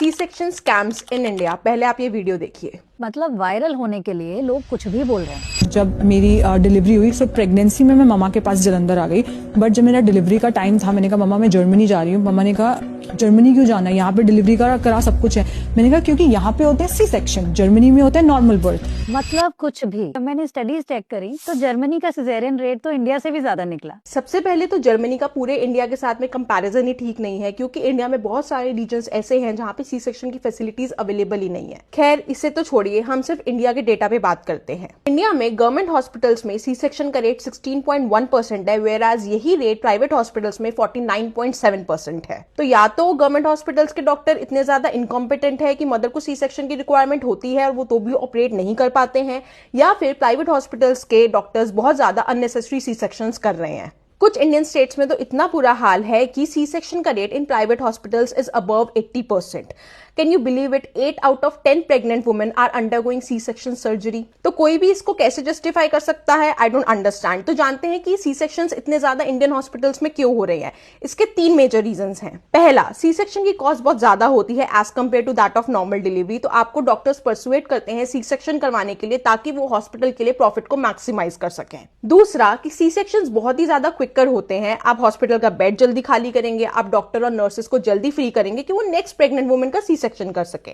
C section scams in India. पहले आप ये वीडियो देखिए। मतलब वायरल होने के लिए लोग कुछ भी बोल रहे हैं। जब मेरी डिलीवरी हुई, सो प्रेगनेंसी में मैं मम्मा के पास जलंधर आ गई। बट जब मेरा डिलीवरी का टाइम था, मैंने कहा मम्मा मैं जर्मनी जा रही हूँ। मम्मा ने कहा जर्मनी क्यों जाना है, यहाँ पे डिलीवरी करा सब कुछ है। मैंने कहा क्योंकि यहाँ पे होते हैं सी सेक्शन, जर्मनी में होता है नॉर्मल बर्थ। मतलब कुछ भी। मैंने स्टडीज चेक करी तो जर्मनी का सिजेरियन रेट तो इंडिया से भी ज्यादा निकला। सबसे पहले तो जर्मनी का पूरे इंडिया के साथ में कंपैरिजन ही ठीक नहीं है, क्योंकि इंडिया में बहुत सारे रीजन्स ऐसे हैं जहाँ पे सी सेक्शन की फैसिलिटीज अवेलेबल ही नहीं है। खैर, इससे तो छोड़िए, हम सिर्फ इंडिया के डेटा पे बात करते हैं। इंडिया में गवर्नमेंट हॉस्पिटल्स में सी सेक्शन का रेट 16.1% है, वेयर एज यही रेट प्राइवेट हॉस्पिटल्स में 49.7% है। तो या तो गवर्नमेंट हॉस्पिटल्स के डॉक्टर इतने ज्यादा इनकॉम्पिटेंट है कि मदर को सी सेक्शन की रिक्वायरमेंट होती है और वो तो भी ऑपरेट नहीं कर पाते हैं, या फिर प्राइवेट हॉस्पिटल्स के डॉक्टर्स बहुत ज्यादा अननेसेसरी सी सेक्शंस कर रहे हैं। कुछ इंडियन स्टेट्स में तो इतना बुरा हाल है कि सी सेक्शन का rate in private hospitals is above 80%। Can you believe it? 8 out of 10 pregnant women are undergoing C section surgery. तो कोई भी इसको कैसे जस्टिफाई कर सकता है? I don't understand. तो जानते हैं कि सी सेक्शंस इतने ज्यादा इंडियन हॉस्पिटल्स में क्यों हो रहे हैं। इसके 3 मेजर रीजंस हैं। पहला, सी सेक्शन की कॉस्ट बहुत ज्यादा होती है as compare to that of normal delivery, तो आपको डॉक्टर्स परसुएट करते हैं सी सेक्शन करवाने के लिए ताकि वो हॉस्पिटल के लिए प्रॉफिट को मैक्सिमाइज कर सकें। दूसरा, कि सी सेक्शंस बहुत ही ज्यादा क्विकर होते हैं। आप हॉस्पिटल का बेड जल्दी खाली करेंगे, आप डॉक्टर और नर्सेस को जल्दी फ्री करेंगे कि वो नेक्स्ट प्रेग्नेंट वुमेन का सी सेक्शन कर सके।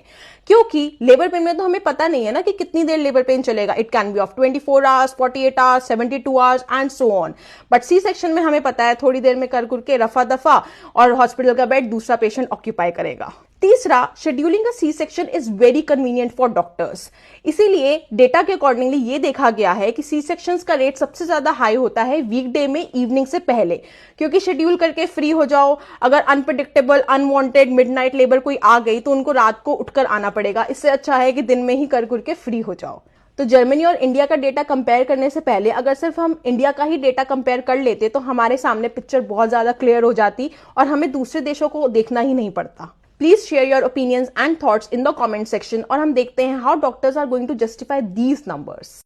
क्योंकि लेबर पेन में तो हमें पता नहीं है ना कि कितनी देर लेबर पेन चलेगा। It can be of 24 hours, 48 hours, 72 hours and so on. But C section में हमें पता है थोड़ी देर में कर के रफा दफा और हॉस्पिटल का बेड दूसरा पेशेंट ऑक्यूपाई करेगा। तीसरा, scheduling a C section is very convenient for doctors. इसीलिए डेटा के अकॉर्डिंगली ये देखा गया है कि सी सेक्शंस का रेट सबसे ज्यादा हाई होता है वीकडे में इवनिंग से पहले, क्योंकि शेड्यूल करके फ्री हो जाओ। अगर अनप्रेडिक्टेबल अनवांटेड मिडनाइट लेबर कोई आ गई तो उनको रात को उठकर आना पड़ेगा। इससे अच्छा है कि दिन में ही कर के फ्री हो जाओ। तो जर्मनी और इंडिया का डेटा कंपेयर करने से पहले अगर सिर्फ हम इंडिया का ही डेटा कंपेयर कर लेते तो हमारे सामने पिक्चर बहुत ज्यादा क्लियर हो जाती और हमें दूसरे देशों को देखना ही नहीं पड़ता। Please share your opinions and thoughts in the comment section और हम देखते हैं how doctors are going to justify these numbers.